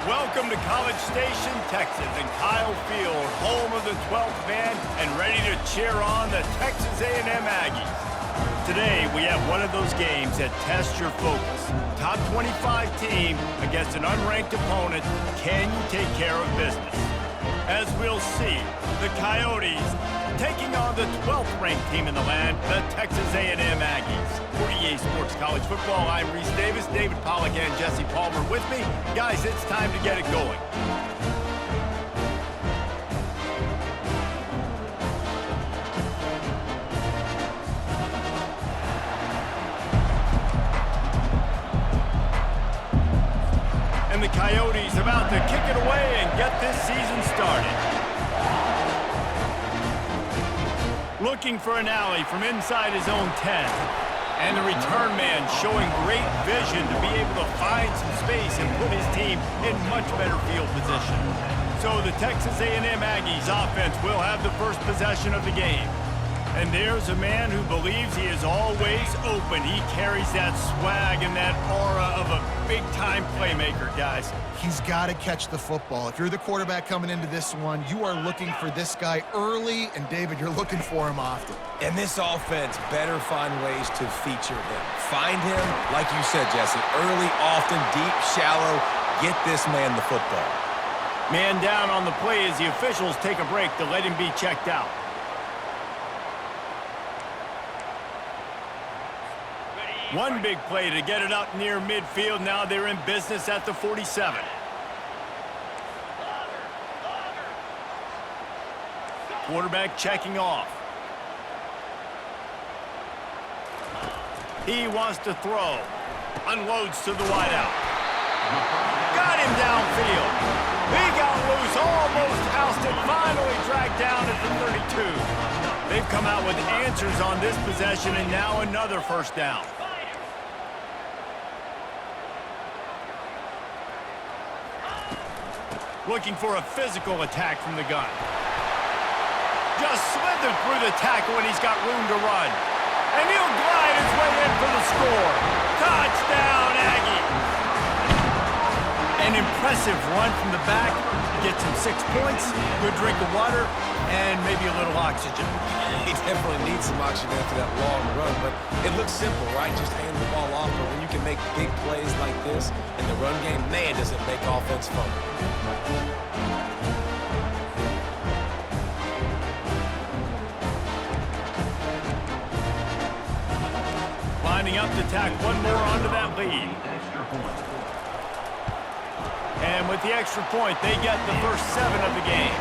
Welcome to College Station, Texas, and Kyle Field, home of the 12th man, and ready to cheer on the Texas A&M Aggies. Today, we have one of those games that tests your focus. Top 25 team against an unranked opponent. Can you take care of business? As we'll see, the Coyotes taking on the 12th ranked team in the land, the Texas A&M Aggies. For EA Sports College Football, I'm Reese Davis, David Pollack, and Jesse Palmer with me. Guys, it's time to get it going. And the Coyotes about to kick it away and get this season started. Looking for an alley from inside his own 10. And the return man showing great vision to be able to find some space and put his team in much better field position. So the Texas A&M Aggies offense will have the first possession of the game. And there's a man who believes he is always open. He carries that swag and that aura of a big-time playmaker, guys. He's got to catch the football. If you're the quarterback coming into this one, you are looking for this guy early, and David, you're looking for him often. And this offense better find ways to feature him. Find him, like you said, Jesse, early, often, deep, shallow. Get this man the football. Man down on the play as the officials take a break to let him be checked out. One big play to get it up near midfield. Now they're in business at the 47. Quarterback checking off. He wants to throw. Unloads to the wideout. Got him downfield. He got loose, almost housed it, finally dragged down at the 32. They've come out with answers on this possession, and now another first down. Looking for a physical attack from the gun. Just slithered through the tackle when he's got room to run. And he'll glide his way in for the score. Touchdown, Aggies! An impressive run from the back. Gets him 6 points, good drink of water, and maybe a little oxygen. He definitely needs some oxygen after that long run, but it looks simple, right? Just hand the ball off, but when you can make big plays like this in the run game, man, does it make offense fun. Lining up to tack one more onto that lead. And with the extra point, they get the first 7 of the game.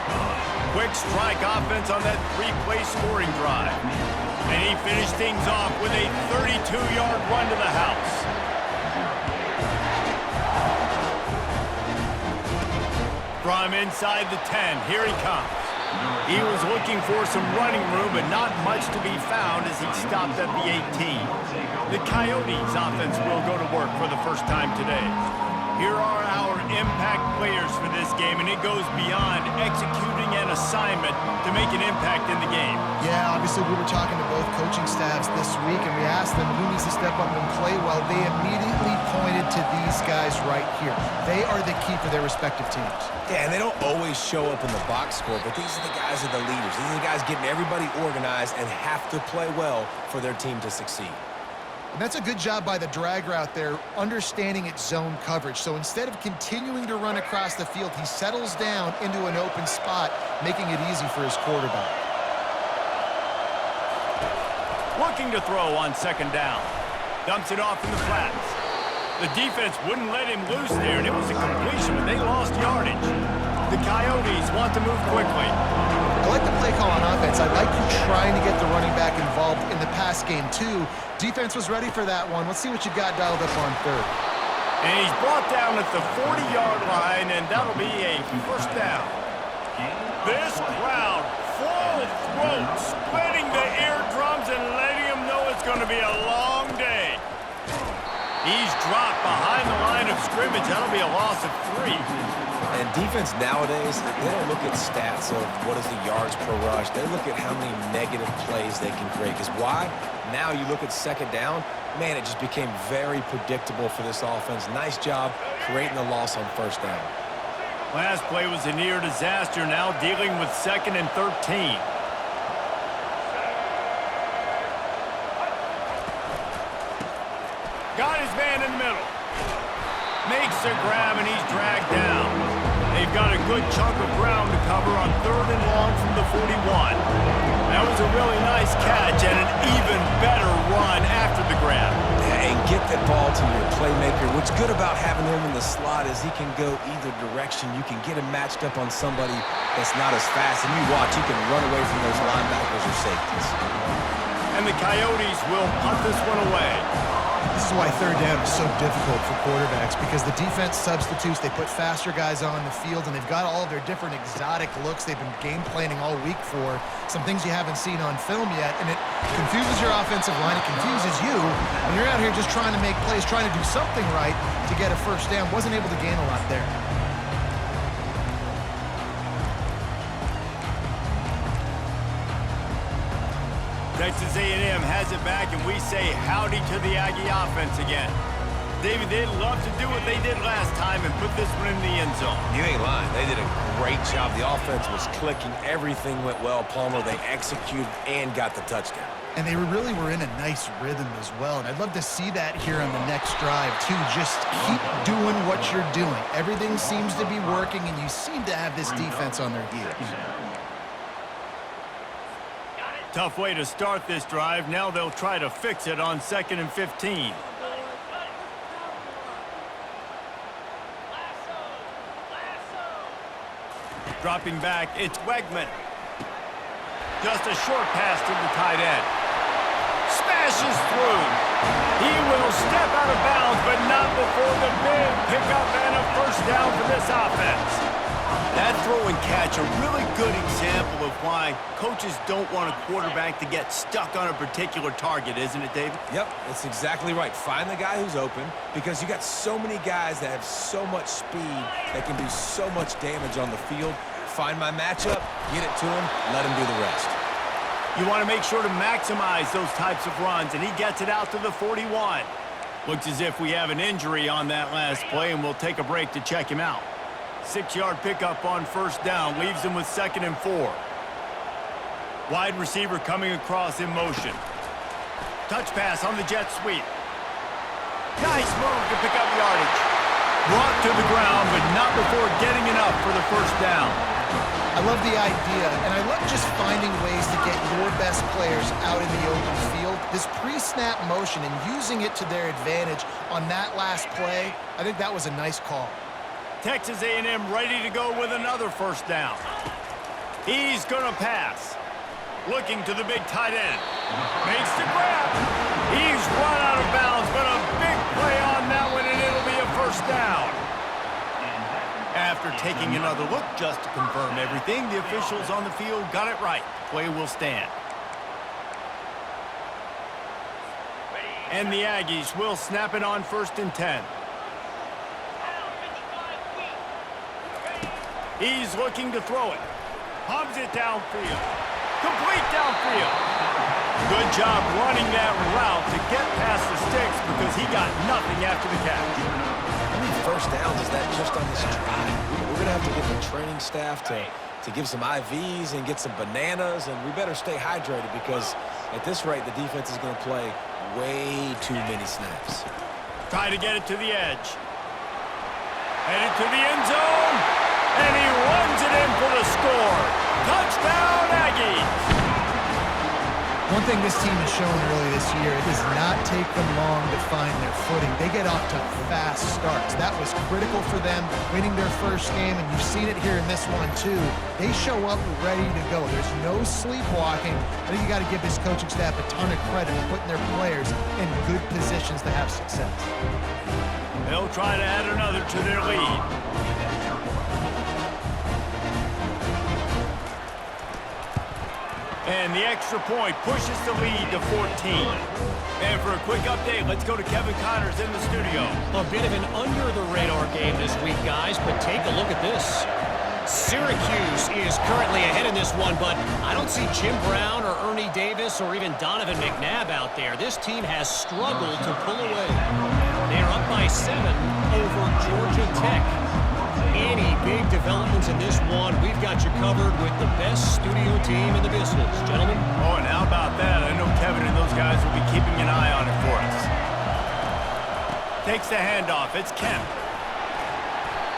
Quick strike offense on that 3-play scoring drive. And he finished things off with a 32-yard run to the house. From inside the 10, here he comes. He was looking for some running room, but not much to be found as he stopped at the 18. The Coyotes offense will go to work for the first time today. Here are our impact players for this game, and it goes beyond executing an assignment to make an impact in the game. Yeah, obviously we were talking to both coaching staffs this week, and we asked them who needs to step up and play well. They immediately pointed to these guys right here. They are the key for their respective teams. Yeah, and they don't always show up in the box score, but these are the guys that are the leaders. These are the guys getting everybody organized and have to play well for their team to succeed. And that's a good job by the drag route there, understanding its zone coverage. So instead of continuing to run across the field, he settles down into an open spot, making it easy for his quarterback. Looking to throw on second down. Dumps it off in the flats. The defense wouldn't let him loose there, and it was a completion, but they lost yardage. The Coyotes want to move quickly. I like the play call on offense. I like you trying to get the running back involved in the pass game, too. Defense was ready for that one. Let's see what you got dialed up on third. And he's brought down at the 40-yard line, and that'll be a first down. This crowd, full throat, splitting the eardrums and letting them know it's going to be a long day. He's dropped behind the line of scrimmage. That'll be a loss of 3. And defense nowadays, they don't look at stats of what is the yards per rush. They look at how many negative plays they can create. Because why? Now you look at second down, man, it just became very predictable for this offense. Nice job creating the loss on first down. Last play was a near disaster, now dealing with 2nd and 13. Got his man in the middle. Makes a grab, and he's dragged down. They've got a good chunk of ground to cover on 3rd and long from the 41. That was a really nice catch and an even better run after the grab. Yeah, and get that ball to your playmaker. What's good about having him in the slot is he can go either direction. You can get him matched up on somebody that's not as fast, and you watch, he can run away from those linebackers or safeties. And the Coyotes will punt this one away. This is why 3rd down is so difficult for quarterbacks, because the defense substitutes. They put faster guys on the field, and they've got all of their different exotic looks they've been game planning all week for, some things you haven't seen on film yet, and it confuses your offensive line. It confuses you when you're out here just trying to make plays, trying to do something right to get a first down. Wasn't able to gain a lot there. Texas A&M has it back, and we say howdy to the Aggie offense again. David, they'd love to do what they did last time and put this one in the end zone. You ain't lying. They did a great job. The offense was clicking. Everything went well, Palmer. They executed and got the touchdown. And they really were in a nice rhythm as well. And I'd love to see that here on the next drive, too. Just keep doing what you're doing. Everything seems to be working, and you seem to have this defense on their heels. Tough way to start this drive. Now they'll try to fix it on 2nd and 15. Dropping back, it's Wegman. Just a short pass to the tight end. Smashes through. He will step out of bounds, but not before the big pickup and a first down for this offense. That throw and catch, a really good example of why coaches don't want a quarterback to get stuck on a particular target, isn't it, David? Yep, that's exactly right. Find the guy who's open, because you got so many guys that have so much speed that can do so much damage on the field. Find my matchup, get it to him, let him do the rest. You want to make sure to maximize those types of runs, and he gets it out to the 41. Looks as if we have an injury on that last play, and we'll take a break to check him out. 6-yard pickup on first down, leaves him with 2nd and 4. Wide receiver coming across in motion. Touch pass on the jet sweep. Nice move to pick up yardage. Brought to the ground, but not before getting enough for the first down. I love the idea, and I love just finding ways to get your best players out in the open field. This pre-snap motion and using it to their advantage on that last play, I think that was a nice call. Texas A&M ready to go with another first down. He's going to pass. Looking to the big tight end. Makes the grab. He's run out of bounds, but a big play on that one, and it'll be a first down. After taking another look just to confirm everything, the officials on the field got it right. Play will stand. And the Aggies will snap it on 1st and 10. He's looking to throw it. Pumps it downfield. Complete downfield. Good job running that route to get past the sticks because he got nothing after the catch. How many first downs is that just on this drive? We're going to have to get the training staff to give some IVs and get some bananas, and we better stay hydrated because at this rate, the defense is going to play way too many snaps. Try to get it to the edge. Headed to the end zone. And he runs it in for the score. Touchdown, Aggies! One thing this team has shown early this year, it does not take them long to find their footing. They get off to fast starts. That was critical for them, winning their first game, and you've seen it here in this one, too. They show up ready to go. There's no sleepwalking. I think you got to give this coaching staff a ton of credit for putting their players in good positions to have success. They'll try to add another to their lead. And the extra point pushes the lead to 14. And for a quick update, let's go to Kevin Connors in the studio. A bit of an under-the-radar game this week, guys, but take a look at this. Syracuse is currently ahead in this one, but I don't see Jim Brown or Ernie Davis or even Donovan McNabb out there. This team has struggled to pull away. They're up by 7 over Georgia Tech. Any big development developments in this one, we've got you covered with the best studio team in the business. Gentlemen. Oh, and how about that? I know Kevin and those guys will be keeping an eye on it for us. Takes the handoff. It's Kemp.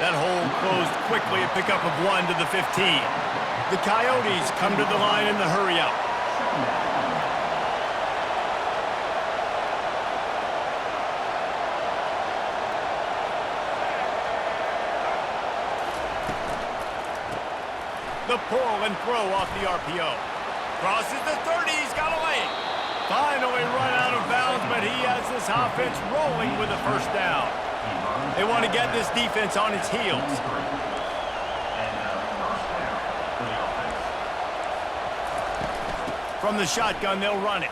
That hole closed quickly, a pickup of 1 to the 15. The Coyotes come to the line in the hurry-up. The pull and throw off the RPO. Crosses the 30, he's got a lane. Finally run out of bounds, but he has this offense rolling with a first down. They want to get this defense on its heels. From the shotgun, they'll run it.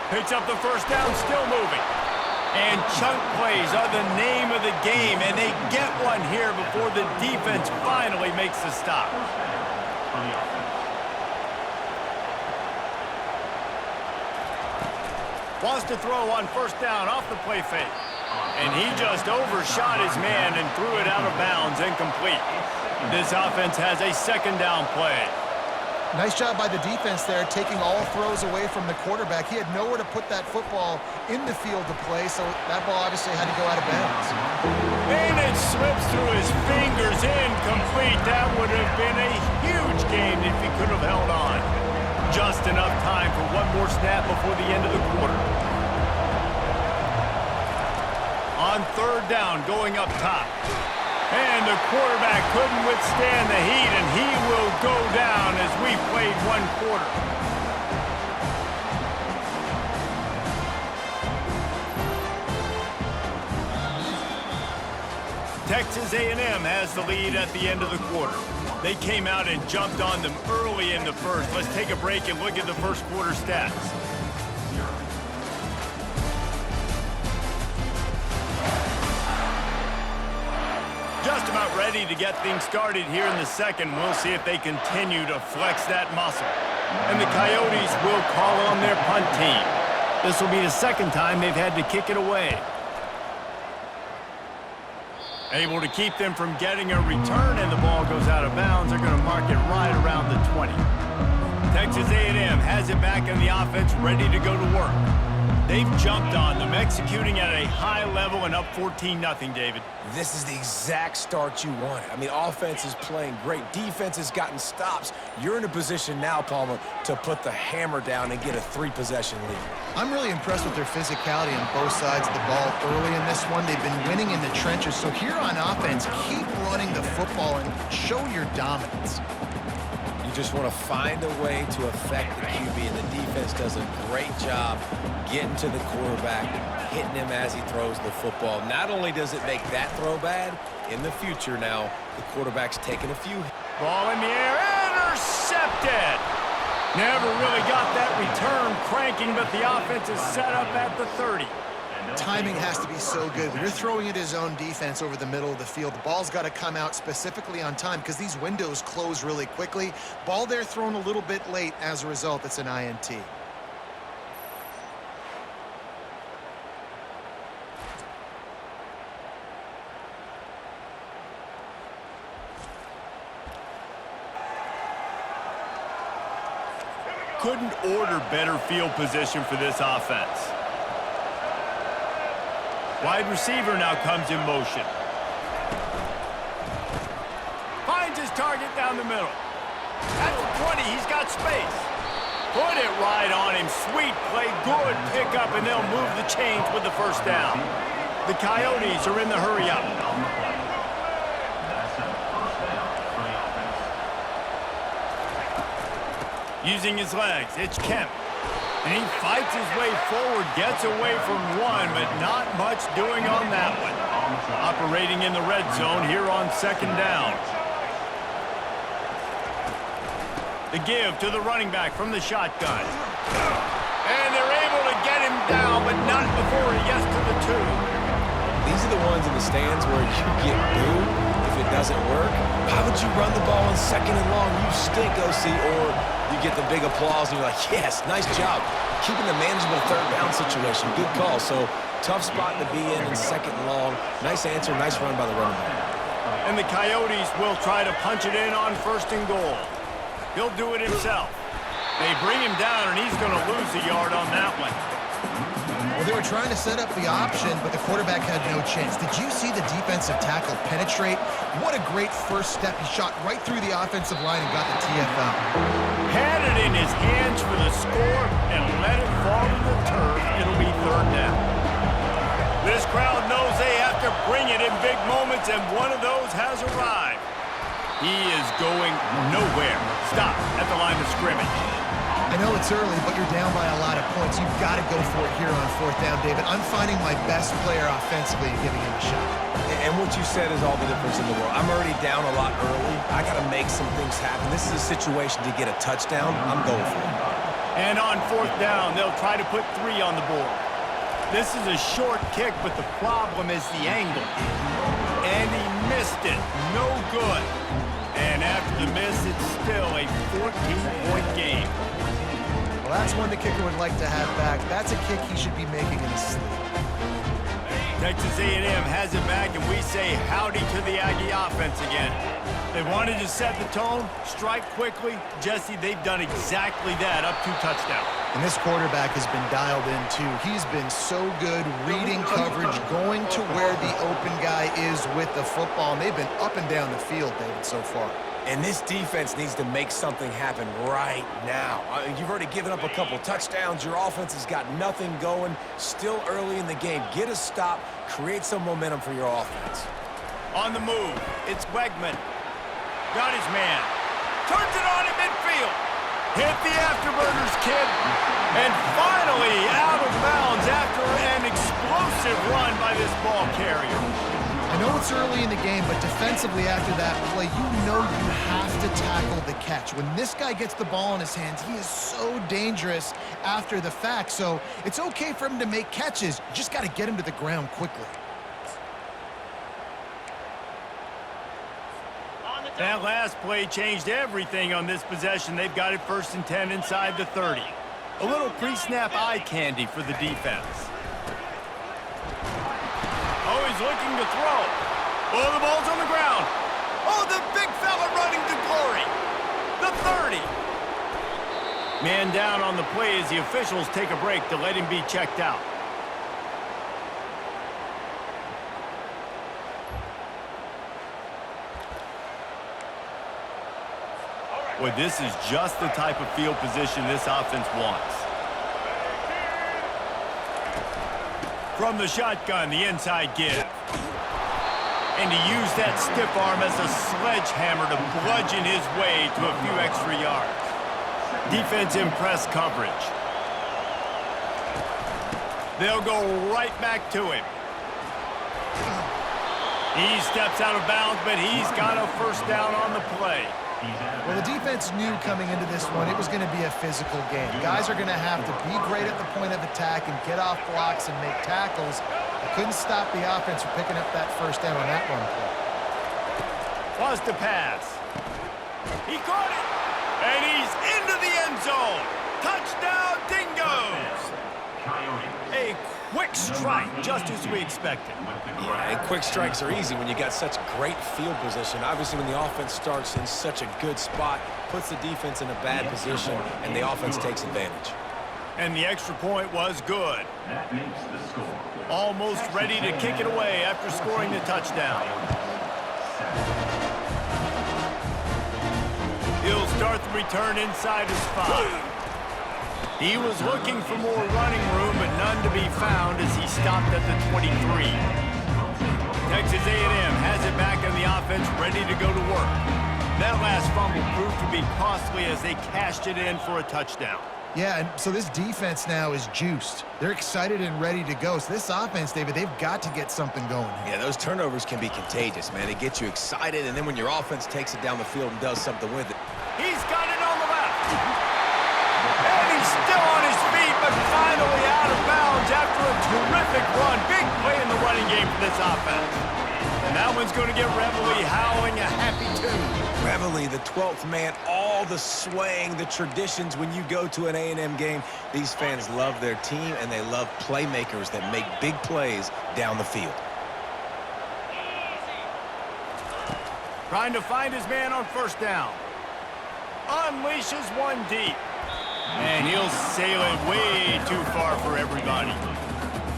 Picks up the first down, still moving. And chunk plays are the name of the game, and they get one here before the defense finally makes the stop. Wants to throw on first down off the play fake. And he just overshot his man and threw it out of bounds, incomplete. This offense has a second down play. Nice job by the defense there, taking all throws away from the quarterback. He had nowhere to put that football in the field to play, so that ball obviously had to go out of bounds. And it slips through his fingers, incomplete. That would have been a huge game if he could have held on. Just enough time for one more snap before the end of the quarter. On third down, going up top. And the quarterback couldn't withstand the heat, and he will go down as we've played one quarter. Texas A&M has the lead at the end of the quarter. They came out and jumped on them early in the first. Let's take a break and look at the first quarter stats. Just about ready to get things started here in the second. We'll see if they continue to flex that muscle. And the Coyotes will call on their punt team. This will be the second time they've had to kick it away. Able to keep them from getting a return, and the ball goes out of bounds. They're going to mark it right around the 20. Texas A&M has it back in the offense, ready to go to work. They've jumped on them, executing at a high level and up 14-0, David. This is the exact start you wanted. I mean, offense is playing great. Defense has gotten stops. You're in a position now, Palmer, to put the hammer down and get a 3-possession lead. I'm really impressed with their physicality on both sides of the ball early in this one. They've been winning in the trenches. So here on offense, keep running the football and show your dominance. You just want to find a way to affect the QB, and the defense does a great job getting to the quarterback, hitting him as he throws the football. Not only does it make that throw bad, in the future now, the quarterback's taking a few. Ball in the air, intercepted! Never really got that return cranking, but the offense is set up at the 30. Timing has to be so good. When you're throwing it his own defense over the middle of the field, the ball's got to come out specifically on time because these windows close really quickly. Ball there thrown a little bit late. As a result, it's an INT. Couldn't order better field position for this offense. Wide receiver now comes in motion. Finds his target down the middle. At the 20, he's got space. Put it right on him. Sweet play, good pickup, and they'll move the chains with the first down. The Coyotes are in the hurry-up. Using his legs, it's Kemp. And he fights his way forward, gets away from one, but not much doing on that one. Operating in the red zone here on second down. The give to the running back from the shotgun. And they're able to get him down, but not before he gets to the 2. These are the ones in the stands where you get booed if it doesn't work. Why would you run the ball on second and long? You stink, OC. Or you get the big applause and you're like, yes, nice job. Keeping the manageable third down situation. Good call. So tough spot to be in second and long. Nice answer, nice run by the running back. And the Coyotes will try to punch it in on 1st and goal. He'll do it himself. They bring him down, and he's going to lose a yard on that one. Well, they were trying to set up the option, but the quarterback had no chance. Did you see the defensive tackle penetrate? What a great first step. He shot right through the offensive line and got the TFL. Had it in his hands for the score and let it fall to the turf. It'll be 3rd down. This crowd knows they have to bring it in big moments, and one of those has arrived. He is going nowhere. Stop at the line of scrimmage. I know it's early, but you're down by a lot of points. You've got to go for it here on 4th down, David. I'm finding my best player offensively and giving him a shot. And what you said is all the difference in the world. I'm already down a lot early. I got to make some things happen. This is a situation to get a touchdown. I'm going for it. And on 4th down, they'll try to put 3 on the board. This is a short kick, but the problem is the angle. And he missed it. No good. And after the miss, it's still a 14-point game. Well, that's one the kicker would like to have back. That's a kick he should be making in his sleep. Texas A&M has it back, and we say howdy to the Aggie offense again. They wanted to set the tone, strike quickly. Jesse, they've done exactly that, up 2 touchdowns. And this quarterback has been dialed in, too. He's been so good reading coverage, going to where the open guy is with the football. And they've been up and down the field, David, so far. And this defense needs to make something happen right now. You've already given up a couple touchdowns. Your offense has got nothing going. Still early in the game. Get a stop. Create some momentum for your offense. On the move, it's Wegman. Got his man. Turns it on in midfield. Hit the afterburners, kid. And finally out of bounds after an explosive run by this ball carrier. I know it's early in the game, but defensively after that play, you know you have to tackle the catch. When this guy gets the ball in his hands, he is so dangerous after the fact. So it's okay for him to make catches. You just got to get him to the ground quickly. That last play changed everything on this possession. They've got it 1st and 10 inside the 30. A little pre-snap eye candy for the defense. Oh, he's looking to throw. Oh, the ball's on the ground. Oh, the big fella running to glory. The 30. Man down on the play as the officials take a break to let him be checked out. Well, this is just the type of field position this offense wants. From the shotgun, the inside give. And he used that stiff arm as a sledgehammer to bludgeon his way to a few extra yards. Defense in press coverage. They'll go right back to him. He steps out of bounds, but he's got a 1st down on the play. Well, the defense knew coming into this one it was going to be a physical game. Guys are going to have to be great at the point of attack and get off blocks and make tackles. They couldn't stop the offense from picking up that 1st down on that run play. Was to pass. He caught it. And he's into the end zone. Touchdown, Dingoes. A quick strike, just as we expected. Yeah, and quick strikes are easy when you got such great field position. Obviously, when the offense starts in such a good spot, puts the defense in a bad position, and the offense takes advantage. And the extra point was good. That makes the score. Almost ready to kick it away after scoring the touchdown. He'll start the return inside his 5. He was looking for more running room, but none to be found as he stopped at the 23. Texas A&M has it back on the offense, ready to go to work. That last fumble proved to be costly as they cashed it in for a touchdown. Yeah, and so this defense now is juiced. They're excited and ready to go. So this offense, David, they've got to get something going here. Yeah, those turnovers can be contagious, man. It gets you excited, and then when your offense takes it down the field and does something with it. He's got it on the left. And he's still on his feet, but finally out of bounds after a terrific run. Big play in the running game for this offense. And that one's going to get Reveille howling a happy tune. Reveille, the 12th man, all the swaying, the traditions when you go to an A&M game. These fans love their team, and they love playmakers that make big plays down the field. Trying to find his man on first down. Unleashes one deep. And he'll sail it way too far for everybody.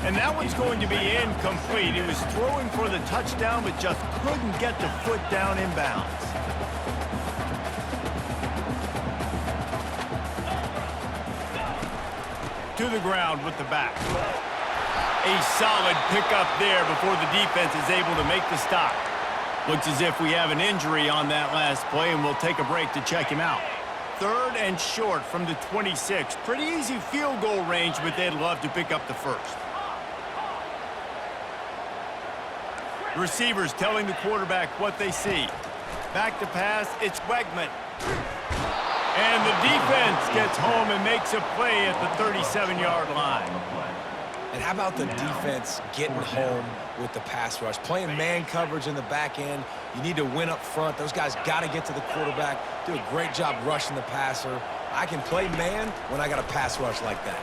And that one's going to be incomplete. He was throwing for the touchdown, but just couldn't get the foot down in bounds. To the ground with the back. A solid pickup there before the defense is able to make the stop. Looks as if we have an injury on that last play, and we'll take a break to check him out. 3rd and short from the 26. Pretty easy field goal range, but they'd love to pick up the first. Receivers telling the quarterback what they see. Back to pass, it's Wegman. And the defense gets home and makes a play at the 37-yard line. And how about the defense getting home with the pass rush? Playing man coverage in the back end. You need to win up front. Those guys got to get to the quarterback. Do a great job rushing the passer. I can play man when I got a pass rush like that.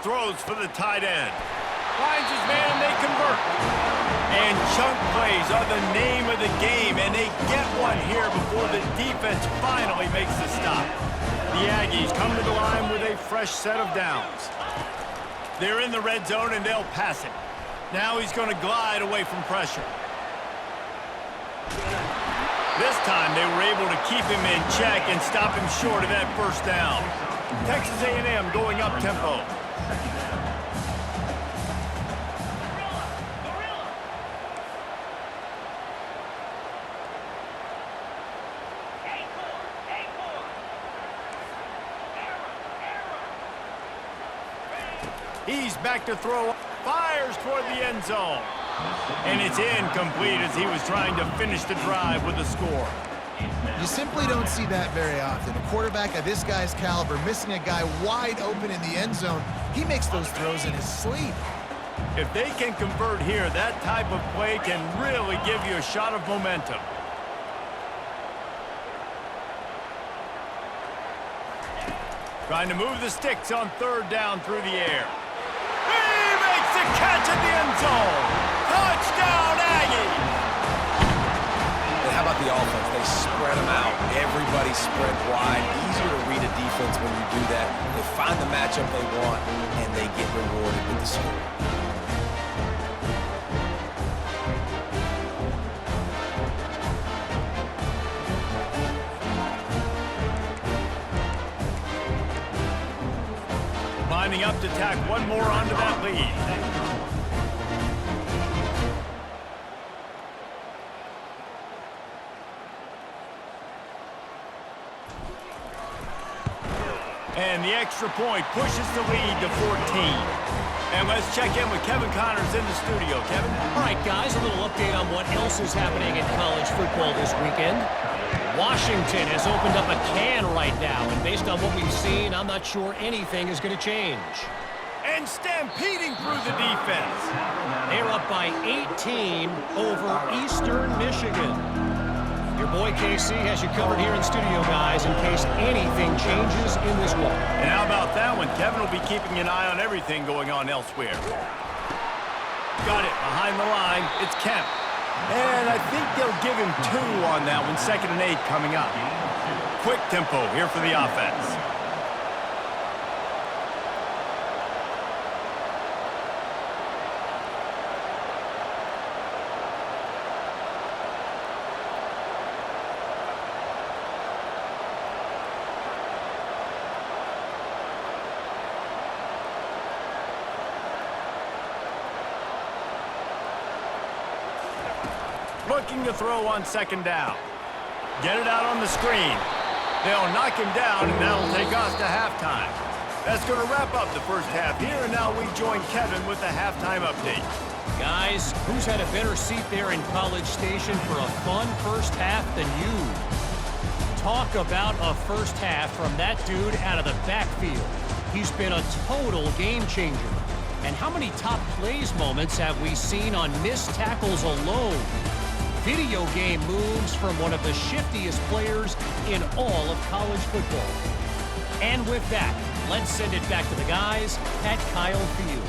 Throws for the tight end. Finds his man, and they convert. And chunk plays are the name of the game, and they get one here before the defense finally makes the stop. The Aggies come to the line with a fresh set of downs. They're in the red zone, and they'll pass it. Now he's going to glide away from pressure. This time they were able to keep him in check and stop him short of that first down. Texas A&M going up tempo. He's back to throw. Fires toward the end zone. And it's incomplete as he was trying to finish the drive with a score. You simply don't see that very often. A quarterback of this guy's caliber missing a guy wide open in the end zone. He makes those throws in his sleep. If they can convert here, that type of play can really give you a shot of momentum. Trying to move the sticks on 3rd down through the air. He makes the catch in the end zone. Touchdown, Aggies! And how about the offense? They spread them out. Everybody spread wide. Easier to read a defense when you do that. They find the matchup they want, and they get rewarded with the score. Lining up to tack one more onto that lead. And the extra point pushes the lead to 14. And let's check in with Kevin Connors in the studio. Kevin? All right, guys, a little update on what else is happening in college football this weekend. Washington has opened up a can right now, and based on what we've seen, I'm not sure anything is going to change. And stampeding through the defense. They're up by 18 over Eastern Michigan. Your boy KC has you covered here in studio, guys, in case anything changes in this one. And how about that one? Kevin will be keeping an eye on everything going on elsewhere. Got it behind the line. It's Kemp. And I think they'll give him 2 on that one. 2nd and 8 coming up. Quick tempo here for the offense. Looking to throw on 2nd down. Get it out on the screen. They'll knock him down, and that'll take us to halftime. That's going to wrap up the first half here, and now we join Kevin with the halftime update. Guys, who's had a better seat there in College Station for a fun first half than you? Talk about a first half from that dude out of the backfield. He's been a total game changer. And how many top plays moments have we seen on missed tackles alone? Video game moves from one of the shiftiest players in all of college football. And with that, let's send it back to the guys at Kyle Field.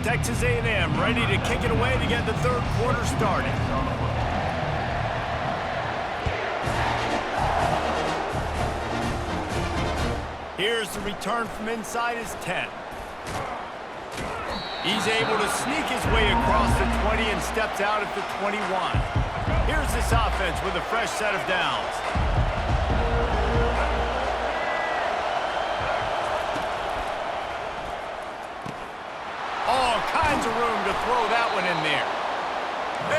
Texas A&M ready to kick it away to get the third quarter started. Here's the return from inside his 10. He's able to sneak his way across the 20 and steps out at the 21. Here's this offense with a fresh set of downs. All kinds of room to throw that one in there.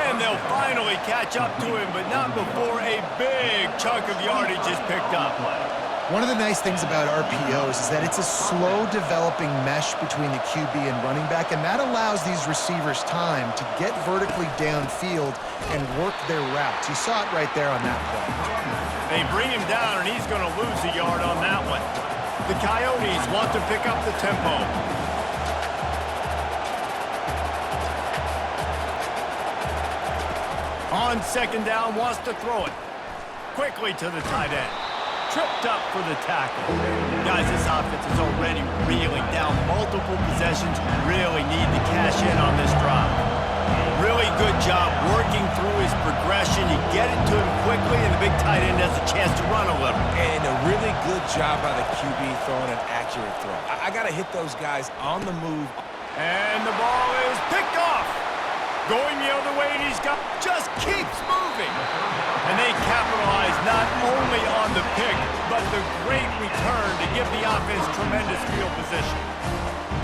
And they'll finally catch up to him, but not before a big chunk of yardage is picked up. One of the nice things about RPOs is that it's a slow-developing mesh between the QB and running back, and that allows these receivers time to get vertically downfield and work their routes. You saw it right there on that play. They bring him down, and he's going to lose a yard on that one. The Coyotes want to pick up the tempo. On second down, wants to throw it. Quickly to the tight end. Tripped up for the tackle. Guys, this offense is already reeling down multiple possessions. Really need to cash in on this drive. Really good job working through his progression. You get it to him quickly, and the big tight end has a chance to run a little. And a really good job by the QB throwing an accurate throw. I got to hit those guys on the move. And the ball is picked off. Going the other way, and he's got just keeps moving. And they capitalize not only on the pick, but the great return to give the offense tremendous field position.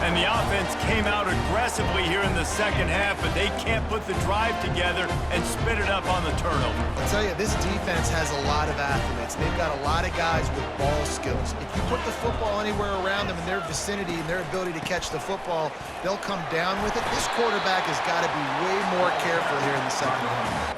And the offense came out aggressively here in the second half, but they can't put the drive together and spit it up on the turnover. I'll tell you, this defense has a lot of athletes. They've got a lot of guys with ball skills. If you put the football anywhere around them in their vicinity and their ability to catch the football, they'll come down with it. This quarterback has got to be way more careful here in the second half.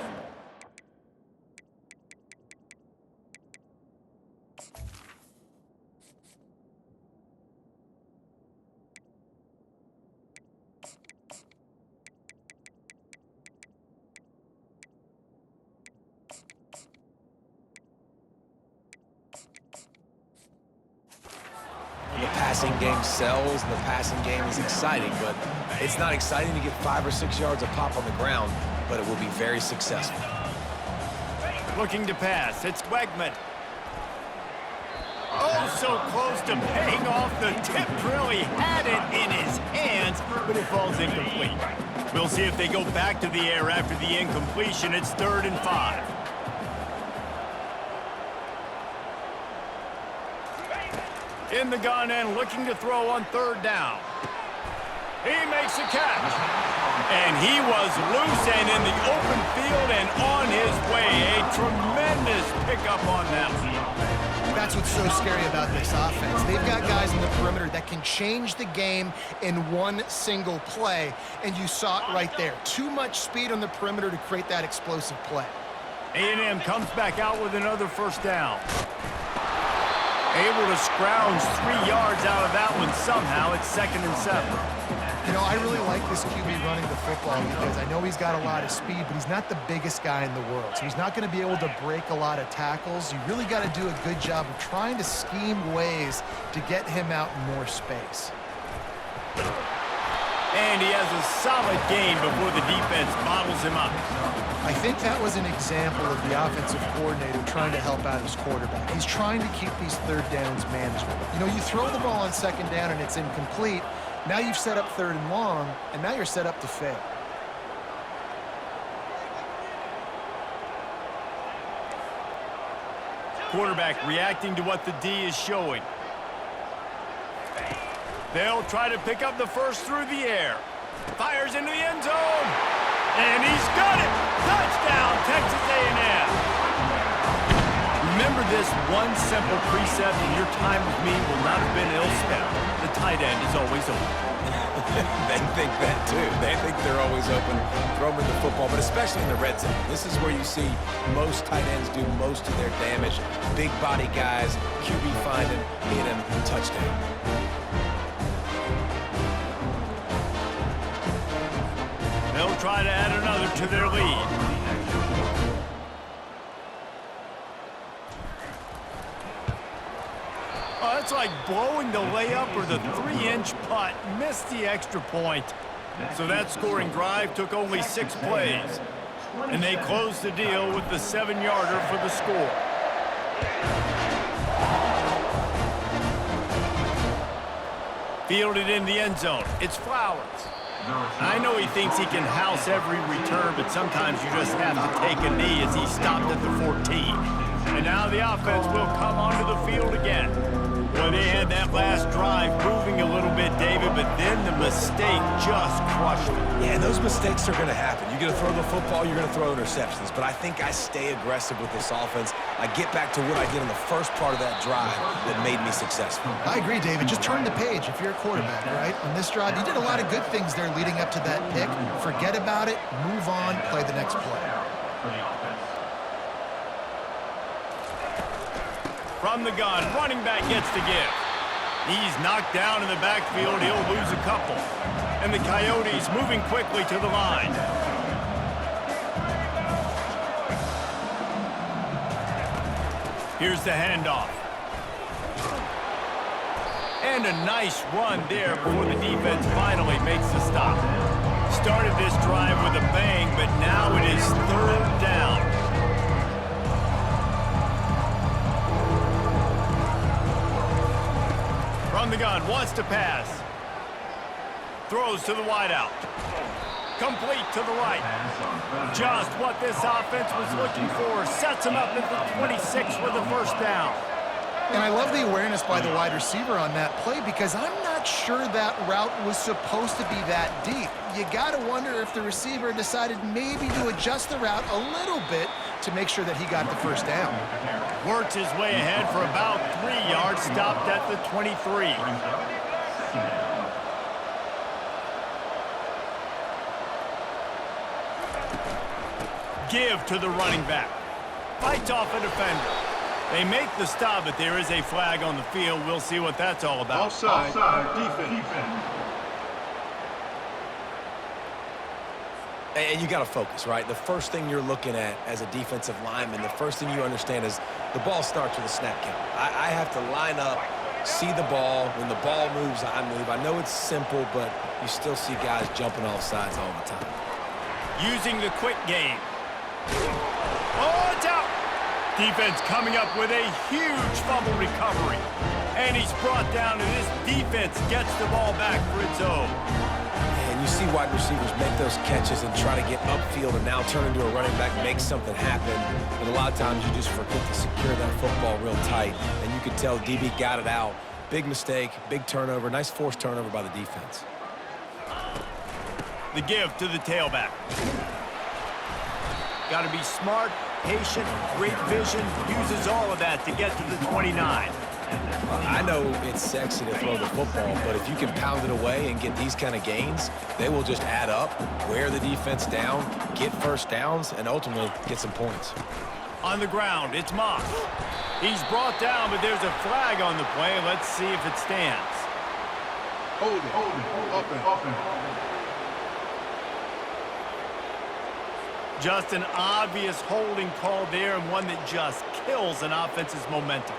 The passing game sells, and the passing game is exciting, but it's not exciting to get 5 or 6 yards a pop on the ground, but it will be very successful. Looking to pass, it's Wegman. Oh, so close to paying off the tip. Really had it in his hands, but it falls incomplete. We'll see if they go back to the air after the incompletion. It's 3rd and 5. In the gun and looking to throw on 3rd down. He makes a catch. And he was loose and in the open field and on his way. A tremendous pickup on that one. That's what's so scary about this offense. They've got guys in the perimeter that can change the game in one single play, and you saw it right there. Too much speed on the perimeter to create that explosive play. A&M comes back out with another 1st down. Able to scrounge 3 yards out of that one somehow. It's 2nd and 7. You know, I really like this QB running the football because I know he's got a lot of speed, but he's not the biggest guy in the world. So he's not going to be able to break a lot of tackles. You really got to do a good job of trying to scheme ways to get him out in more space. And he has a solid game before the defense bottles him up. I think that was an example of the offensive coordinator trying to help out his quarterback. He's trying to keep these 3rd downs manageable. You know, you throw the ball on 2nd down and it's incomplete. Now you've set up 3rd and long, and now you're set up to fail. Quarterback reacting to what the D is showing. They'll try to pick up the 1st through the air. Fires into the end zone. And he's got it. Touchdown, Texas A&M. Remember this one simple precept, and your time with me will not have been ill-spent. The tight end is always open. They think that too. They think they're always open. Throw them in the football, but especially in the red zone. This is where you see most tight ends do most of their damage. Big body guys, QB finding, hit him, touchdown. They'll try to add another to their lead. Oh, that's like blowing the layup or the 3-inch putt. Missed the extra point. So that scoring drive took only 6 plays. And they closed the deal with the 7-yarder for the score. Fielded in the end zone. It's Flowers. I know he thinks he can house every return, but sometimes you just have to take a knee as he stopped at the 14. And now the offense will come onto the field again. Well, they had that last drive moving a little bit, David, but then the mistake just crushed them. Yeah, and those mistakes are going to happen. You're going to throw the football, you're going to throw interceptions. But I think I stay aggressive with this offense. I get back to what I did in the first part of that drive that made me successful. I agree, David. Just turn the page if you're a quarterback, right? On this drive, you did a lot of good things there leading up to that pick. Forget about it, move on, play the next play. From the gun, running back gets the give. He's knocked down in the backfield. He'll lose a couple. And the Coyotes moving quickly to the line. Here's the handoff. And a nice run there before the defense finally makes the stop. Started this drive with a bang, but now it is 3rd down. From the gun, wants to pass. Throws to the wideout. Complete to the right. Just what this offense was looking for. Sets him up at the 26 for the 1st down. And I love the awareness by the wide receiver on that play because I'm not sure that route was supposed to be that deep. You got to wonder if the receiver decided maybe to adjust the route a little bit to make sure that he got the 1st down. Works his way ahead for about 3 yards, stopped at the 23. Give to the running back. Fights off a defender. They make the stop, but there is a flag on the field. We'll see what that's all about. Offside, defense. And you got to focus, right? The first thing you're looking at as a defensive lineman, the first thing you understand is the ball starts with a snap count. I have to line up, see the ball. When the ball moves, I move. I know it's simple, but you still see guys jumping off sides all the time. Using the quick game. Oh, it's out! Defense coming up with a huge fumble recovery. And he's brought down, and this defense gets the ball back for its own. And you see wide receivers make those catches and try to get upfield and now turn into a running back, make something happen. And a lot of times you just forget to secure that football real tight. And you could tell DB got it out. Big mistake, big turnover, nice forced turnover by the defense. The give to the tailback. Got to be smart, patient, great vision, uses all of that to get to the 29. I know it's sexy to throw the football, but if you can pound it away and get these kind of gains, they will just add up, wear the defense down, get 1st downs, and ultimately get some points. On the ground, it's Moss. He's brought down, but there's a flag on the play. Let's see if it stands. Hold it. Open. Just an obvious holding call there, and one that just kills an offense's momentum.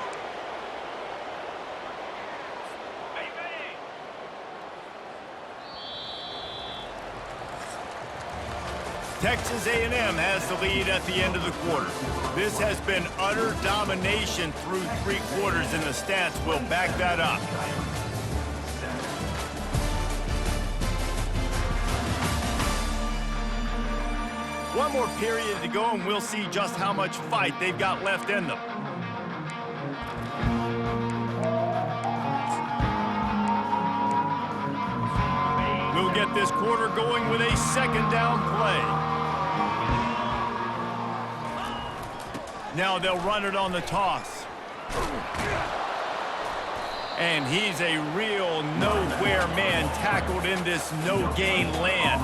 Texas A&M has the lead at the end of the quarter. This has been utter domination through 3 quarters, and the stats will back that up. One more period to go, and we'll see just how much fight they've got left in them. We'll get this quarter going with a 2nd down play. Now they'll run it on the toss. And he's a real nowhere man tackled in this no-gain land.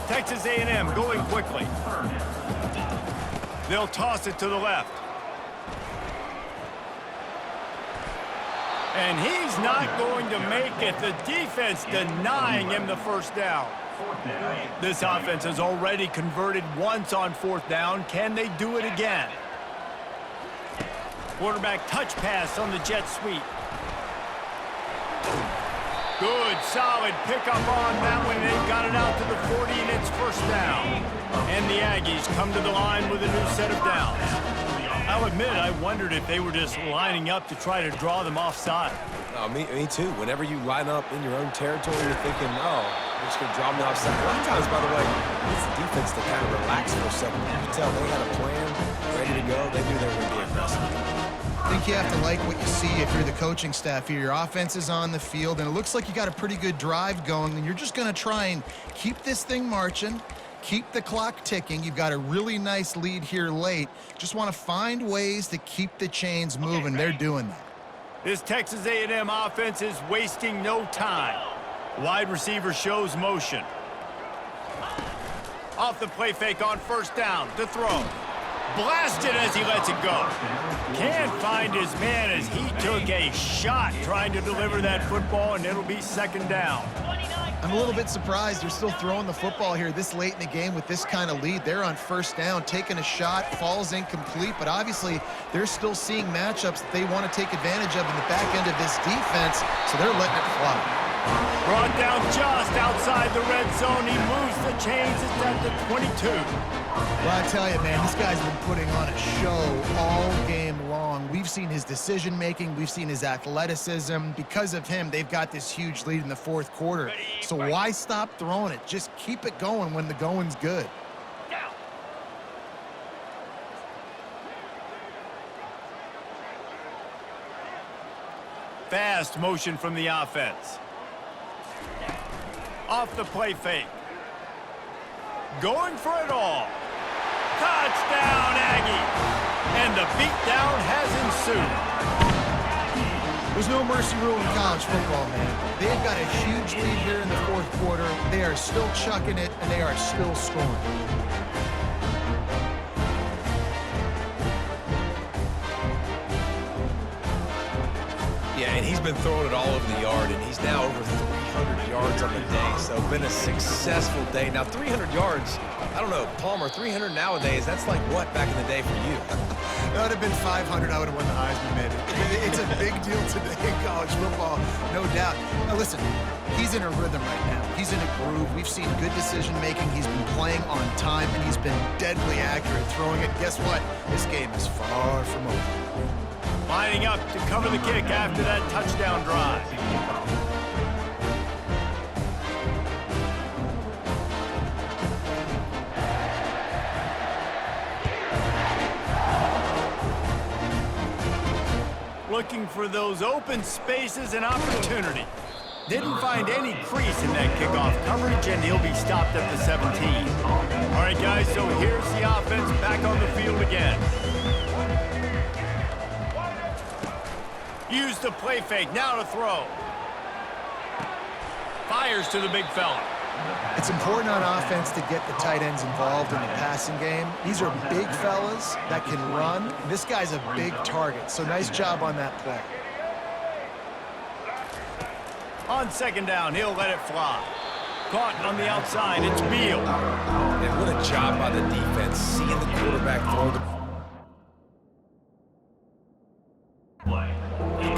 Texas A&M going quickly. They'll toss it to the left. And he's not going to make it. The defense denying him the 1st down. This offense has already converted once on 4th down. Can they do it again? Quarterback touch pass on the jet sweep. Good, solid pickup on that one. They've got it out to the 40, and it's first down. And the Aggies come to the line with a new set of downs. I'll admit, I wondered if they were just lining up to try to draw them offside. Me too. Whenever you line up in your own territory, you're thinking, oh, we're just going to draw them offside. A lot of times, by the way, it's the defense to kind of relax for a second. You can tell they had a plan, ready to go. They knew they were going to be aggressive. I think you have to like what you see if you're the coaching staff here. Your offense is on the field, and it looks like you got a pretty good drive going, and you're just going to try and keep this thing marching, keep the clock ticking. You've got a really nice lead here late. Just want to find ways to keep the chains moving. They're doing that. This Texas A&M offense is wasting no time. Wide receiver shows motion. Off the play fake on first down to throw. Blasted as he lets it go. Can't find his man as he took a shot trying to deliver that football, and it'll be second down. I'm a little bit surprised they're still throwing the football here this late in the game with this kind of lead. They're on first down, taking a shot, falls incomplete, but obviously they're still seeing matchups that they want to take advantage of in the back end of this defense, so they're letting it fly. Brought down just outside the red zone. He moves the chains. It's at the 22. Well, I tell you, man, this guy's been putting on a show all game long. We've seen his decision-making. We've seen his athleticism. Because of him, they've got this huge lead in the fourth quarter. So why stop throwing it? Just keep it going when the going's good. Fast motion from the offense. Off the play fake. Going for it all. Touchdown, Aggies! And the beatdown has ensued. There's no mercy rule in college football, man. They've got a huge lead here in the fourth quarter. They are still chucking it, and they are still scoring. Yeah, and he's been throwing it all over the yard, and he's now over 300 yards on the day, so been a successful day. Now, 300 yards, I don't know, Palmer, 300 nowadays, that's like what back in the day for you? That would have been 500. I would have won the Heisman, maybe. It's a big deal today in college football, no doubt. Now, listen, he's in a rhythm right now. He's in a groove. We've seen good decision-making. He's been playing on time, and he's been deadly accurate throwing it. Guess what? This game is far from over. Lining up to cover the kick after that touchdown drive. Looking for those open spaces and opportunity. Didn't find any crease in that kickoff coverage, and he'll be stopped at the 17. All right, guys, so here's the offense back on the field again. Use the play fake, now to throw. Fires to the big fella. It's important on offense to get the tight ends involved in the passing game. These are big fellas that can run. This guy's a big target, so nice job on that play. On second down, he'll let it fly. Caught on the outside, it's Beal. And what a job by the defense, seeing the quarterback throw the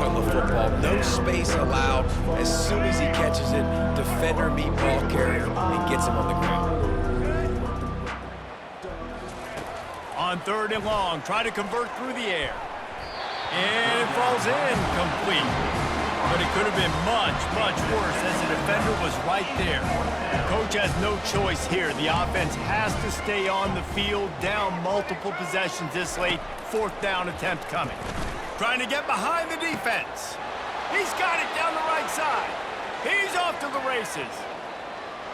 on the football. No space allowed. As soon as he catches it, defender meet ball carrier and gets him on the ground. On third and long, try to convert through the air. And it falls in complete. But it could have been much, much worse as the defender was right there. Coach has no choice here. The offense has to stay on the field, down multiple possessions this late. Fourth down attempt coming. Trying to get behind the defense. He's got it down the right side. He's off to the races.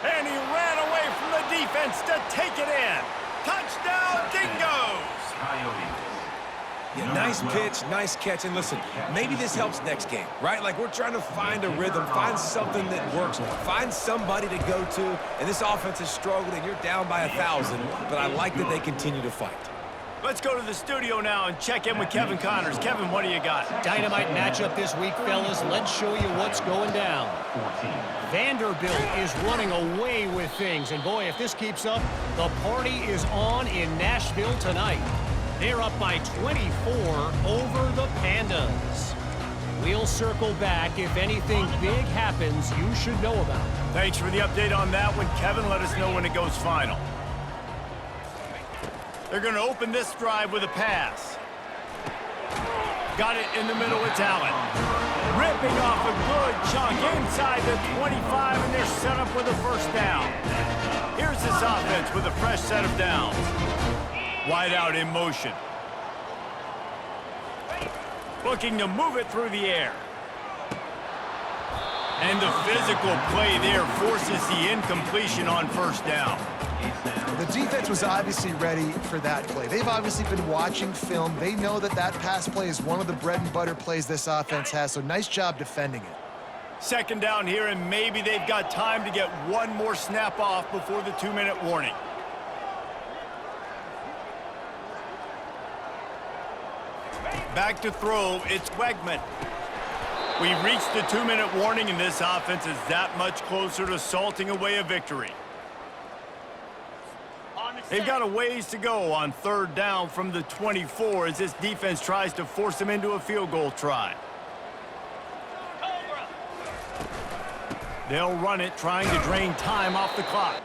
And he ran away from the defense to take it in. Touchdown, Dingoes! Yeah, nice pitch, nice catch, and listen, maybe this helps next game, right? Like, we're trying to find a rhythm, find something that works, find somebody to go to, and this offense has struggled, and you're down by 1,000, but I like that they continue to fight. Let's go to the studio now and check in with Kevin Connors. Kevin, what do you got? Dynamite matchup this week, fellas. Let's show you what's going down. Vanderbilt is running away with things, and boy, if this keeps up, the party is on in Nashville tonight. They're up by 24 over the Pandas. We'll circle back. If anything big happens, you should know about it. Thanks for the update on that one, Kevin. Let us know when it goes final. They're going to open this drive with a pass. Got it in the middle, it's Allen. Ripping off a good chunk inside the 25, and they're set up with a first down. Here's this offense with a fresh set of downs. Wide out in motion. Looking to move it through the air. And the physical play there forces the incompletion on first down. The defense was obviously ready for that play. They've obviously been watching film. They know that that pass play is one of the bread and butter plays this offense has, so nice job defending it. Second down here, and maybe they've got time to get one more snap off before the 2-minute warning. Back to throw, it's Wegman. We've reached the 2-minute warning, and this offense is that much closer to salting away a victory. They've got a ways to go on third down from the 24 as this defense tries to force them into a field goal try. They'll run it, trying to drain time off the clock.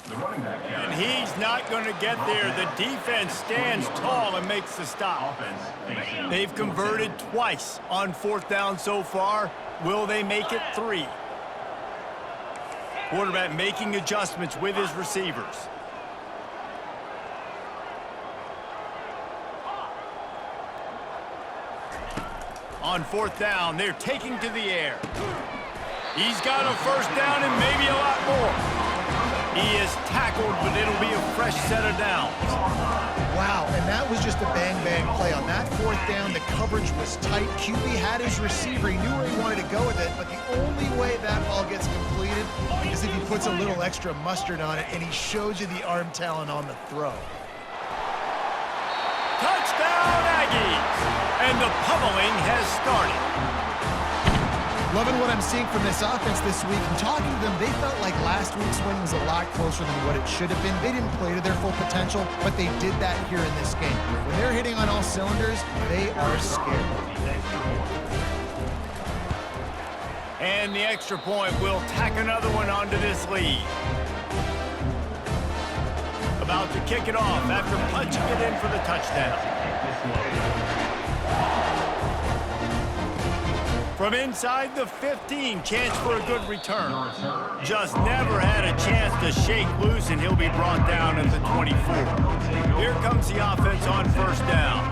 And he's not going to get there. The defense stands tall and makes the stop. They've converted twice on fourth down so far. Will they make it 3? Quarterback making adjustments with his receivers. On fourth down, they're taking to the air. He's got a first down and maybe a lot more. He is tackled, but it'll be a fresh set of downs. Wow, and that was just a bang-bang play. On that fourth down, the coverage was tight. QB had his receiver. He knew where he wanted to go with it, but the only way that ball gets completed is if he puts a little extra mustard on it, and he shows you the arm talent on the throw. Touchdown, Aggies! And the pummeling has started. Loving what I'm seeing from this offense this week. And talking to them, they felt like last week's win was a lot closer than what it should have been. They didn't play to their full potential, but they did that here in this game. When they're hitting on all cylinders, they are scared. And the extra point will tack another one onto this lead. About to kick it off after punching it in for the touchdown. From inside the 15, chance for a good return. Just never had a chance to shake loose, and he'll be brought down at the 24. Here comes the offense on first down.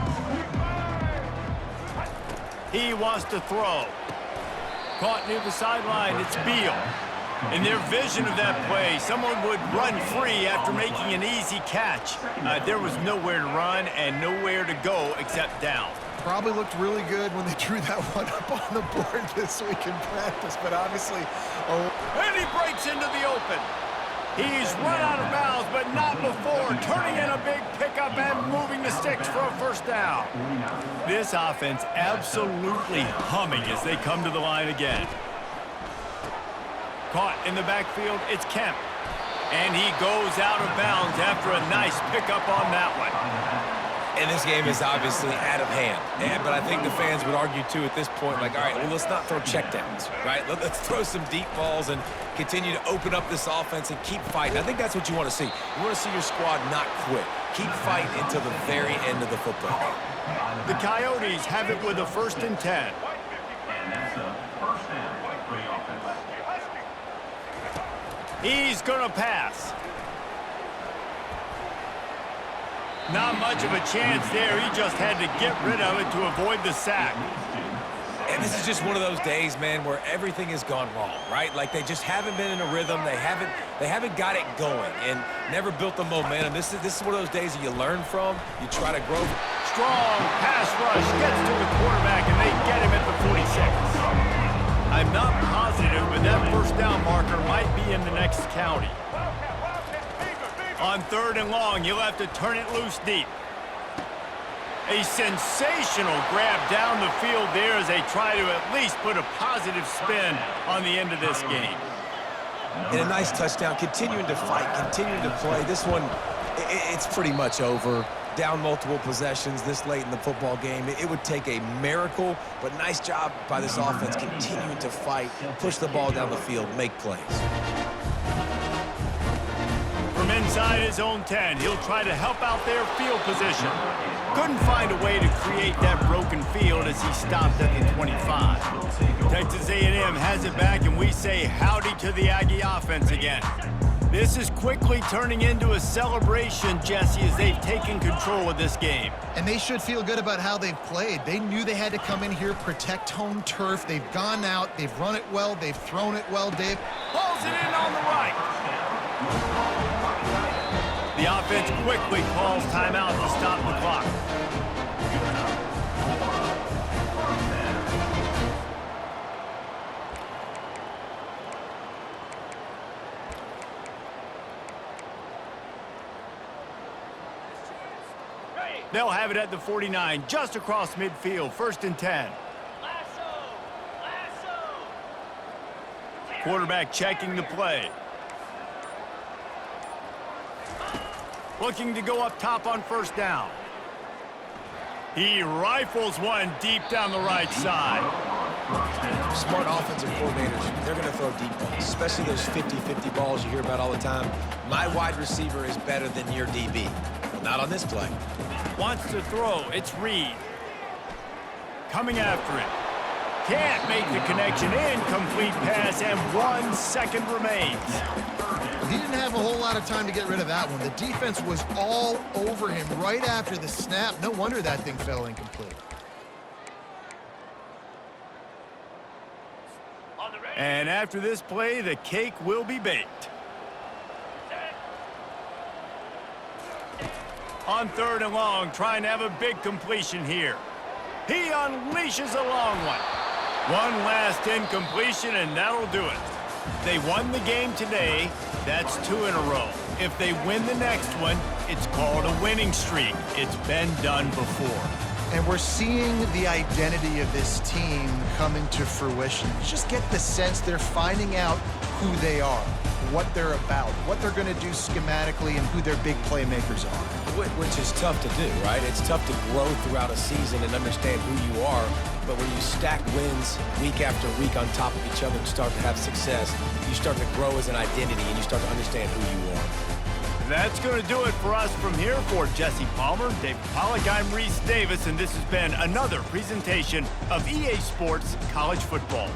He wants to throw. Caught near the sideline, it's Beal. In their vision of that play, someone would run free after making an easy catch. There was nowhere to run and nowhere to go except down. Probably looked really good when they drew that one up on the board this week in practice, but obviously... And he breaks into the open. He's run out of bounds, but not before, turning in a big pickup and moving the sticks for a first down. This offense absolutely humming as they come to the line again. Caught in the backfield, it's Kemp. And he goes out of bounds after a nice pickup on that one. And this game is obviously out of hand. But I think the fans would argue, too, at this point, like, all right, well, let's not throw checkdowns, right? Let's throw some deep balls and continue to open up this offense and keep fighting. I think that's what you want to see. You want to see your squad not quit. Keep fighting until the very end of the football game. The Coyotes have it with a 1st and 10. And that's a first down for the offense. He's going to pass. Not much of a chance there. He just had to get rid of it to avoid the sack. And this is just one of those days, man, where everything has gone wrong, right? Like they just haven't been in a rhythm. They haven't got it going and never built the momentum. This is one of those days that you learn from. You try to grow. Strong pass rush gets to the quarterback, and they get him at the 46. I'm not positive, but that first down marker might be in the next county. On 3rd and long, you'll have to turn it loose deep. A sensational grab down the field there as they try to at least put a positive spin on the end of this game. And a nice touchdown, continuing to fight, continuing to play. This one, it's pretty much over. Down multiple possessions this late in the football game. It would take a miracle, but nice job by this offense continuing to fight, push the ball down the field, make plays. From inside his own 10, he'll try to help out their field position. Couldn't find a way to create that broken field as he stopped at the 25. Texas A&M has it back, and we say howdy to the Aggie offense again. This is quickly turning into a celebration, Jesse, as they've taken control of this game. And they should feel good about how they've played. They knew they had to come in here, protect home turf. They've gone out, they've run it well, they've thrown it well, Dave. Pulls it in on the right. The offense quickly calls timeout to stop the clock. They'll have it at the 49, just across midfield, 1st and 10. Quarterback checking the play. Looking to go up top on 1st down. He rifles one deep down the right side. Smart offensive coordinators, they're going to throw deep balls, especially those 50-50 balls you hear about all the time. My wide receiver is better than your DB. Well, not on this play. Wants to throw. It's Reed. Coming after it. Can't make the connection. Incomplete pass, and 1 second remains. He didn't have a whole lot of time to get rid of that one. The defense was all over him right after the snap. No wonder that thing fell incomplete. And after this play, the cake will be baked. On 3rd and long, trying to have a big completion here. He unleashes a long one. One last incompletion, and that'll do it. They won the game today. That's 2 in a row. If they win the next one, it's called a winning streak. It's been done before. And we're seeing the identity of this team coming to fruition. You just get the sense they're finding out who they are, what they're about, what they're going to do schematically, and who their big playmakers are. Which is tough to do, right? It's tough to grow throughout a season and understand who you are, but when you stack wins week after week on top of each other and start to have success, you start to grow as an identity and you start to understand who you are. That's going to do it for us from here. For Jesse Palmer, David Pollack, I'm Reese Davis, and this has been another presentation of EA Sports College Football.